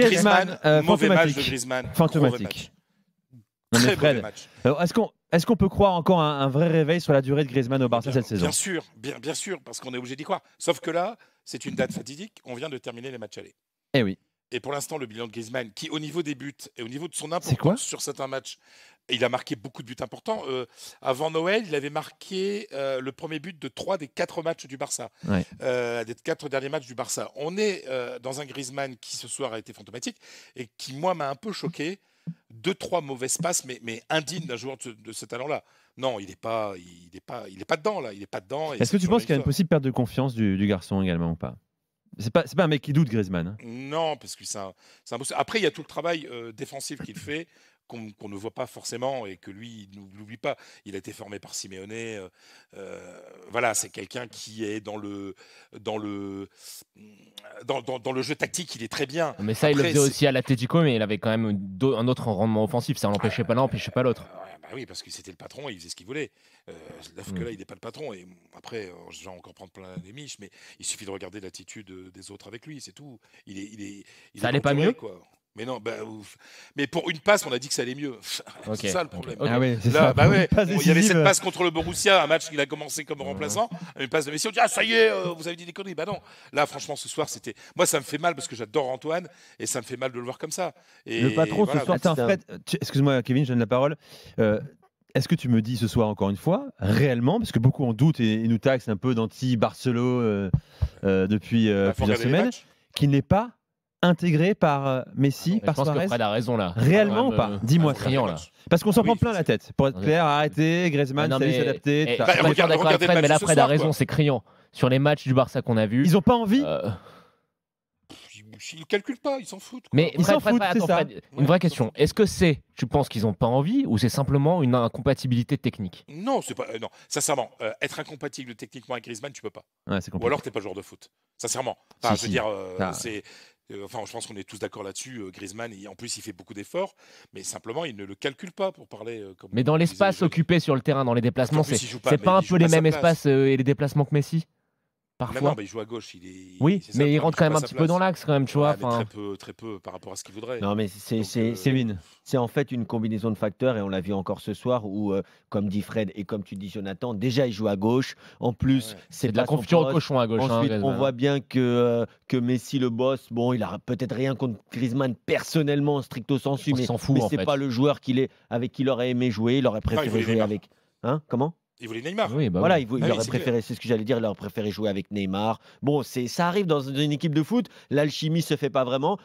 Griezmann, mauvais match de fantomatique. Griezmann. Fantomatique. Non, mais Très mauvais Fred, match. est-ce qu'on peut croire encore un vrai réveil sur la durée de Griezmann au Barça cette saison? Bien sûr, bien sûr, parce qu'on est obligé d'y croire. Sauf que là, c'est une date fatidique. On vient de terminer les matchs allés. Eh oui. Et pour l'instant, le bilan de Griezmann, qui au niveau des buts et au niveau de son C'est quoi? importance sur certains matchs, il a marqué beaucoup de buts importants. Avant Noël, il avait marqué le premier but de 3 des 4 matchs du Barça, Ouais. des 4 derniers matchs du Barça. On est dans un Griezmann qui ce soir a été fantomatique et qui, moi, m'a un peu choqué. 2-3 mauvaises passes, mais indignes d'un joueur de ce talent-là. Non, il est pas dedans là. Il est pas dedans. Est-ce que tu penses qu'il y a une possible perte de confiance du garçon également ou pas? C'est pas un mec qui doute, Griezmann, hein. Non, parce que c'est un boss. Après, il y a tout le travail défensif qu'il fait, qu'on ne voit pas forcément et que lui, il n'oublie pas. Il a été formé par Simeone. Voilà, c'est quelqu'un qui est dans le jeu tactique, il est très bien. Mais ça, il le Après, faisait aussi à l'Atlético, mais il avait quand même un autre rendement offensif. Ça n'empêchait pas l'un, n'empêchait pas l'autre. Bah oui, parce que c'était le patron, il faisait ce qu'il voulait. Sauf que là, il n'est pas le patron. Et après, je vais encore prendre plein des miches, mais il suffit de regarder l'attitude des autres avec lui, c'est tout. Il Ça est allait pas entouré, mieux quoi. Mais non, mais pour une passe, on a dit que ça allait mieux. Ok, C'est ça le problème. ok. Ah oui, c'est Là, ça. bah ouais, Une passe il y avait décisive. cette passe contre le Borussia, un match qu'il a commencé comme remplaçant, une passe de Messi, on dit ah ça y est, vous avez dit des conneries. Bah non. Là, franchement, ce soir, moi, ça me fait mal parce que j'adore Antoine et ça me fait mal de le voir comme ça. Et Le patron, ce soir, Attends, Fred, excuse-moi, Kevin, je donne la parole. Est-ce que tu me dis ce soir, encore une fois, réellement, parce que beaucoup en doutent et nous taxent un peu d'anti-Barcelo depuis faut plusieurs regarder les semaines, matchs. qu'il n'est pas intégré par Messi, Mais par je pense que Suarez? Fred a raison là. Réellement ou Quand pas? même, Dis-moi ça. criant là. Parce qu'on s'en Ah prend oui, plein la tête. Pour être Ouais. clair, arrêtez, Griezmann, Non, ça mais- s'adapter. eh, tout ça. je suis pas regarde- d'accord avec regardez le Fred, mais match là, ce Fred a soir, raison, quoi. c'est criant. Sur les matchs du Barça qu'on a vus. Ils ont pas envie. Ils ne calculent pas, ils s'en foutent. quoi. Mais Ils s'en Fred, foutent, attends, c'est ça. Fred, une vraie question. Est-ce que tu penses qu'ils n'ont pas envie ou c'est simplement une incompatibilité technique? Non, c'est pas. Non, sincèrement, être incompatible techniquement avec Griezmann, tu peux pas. Ouais, c'est Ou compliqué. alors, t'es pas joueur de foot. Sincèrement. Enfin, Si, je veux si. dire, Ah. enfin, je pense qu'on est tous d'accord là-dessus. Griezmann, en plus, il fait beaucoup d'efforts, mais simplement, il ne le calcule pas pour parler. Comme Mais dans disait l'espace les jeunes. occupé sur le terrain, dans les déplacements, En plus, il joue pas, c'est mais pas un il joue peu les pas sa mêmes place. espaces et les déplacements que Messi? Non, Parfois. non, mais il joue à gauche. Oui, c'est ça, mais le il problème, rentre quand joue même pas un sa petit peu place. dans l'axe quand même, tu vois. Ouais, mais enfin. très peu par rapport à ce qu'il voudrait. Non, mais Kevin. c'est en fait une combinaison de facteurs et on l'a vu encore ce soir où, comme dit Fred et comme tu dis Jonathan, déjà il joue à gauche. En plus, Ouais. c'est C'est de la pas son confiture au poste. cochon à gauche. Ensuite, on Griezmann. voit bien que Messi, le boss, bon, il a peut-être rien contre Griezmann personnellement, stricto sensu, pense mais, qu'il s'en fout, mais en c'est fait. pas le joueur avec qui il aurait aimé jouer. Il aurait préféré voulait jouer Neymar. avec. Hein, comment? Il voulait Neymar. Oui, bah Voilà, oui. il Ah oui, aurait c'est préféré, c'est ce que j'allais dire, il aurait préféré jouer avec Neymar. Bon, ça arrive dans une équipe de foot, l'alchimie se fait pas vraiment.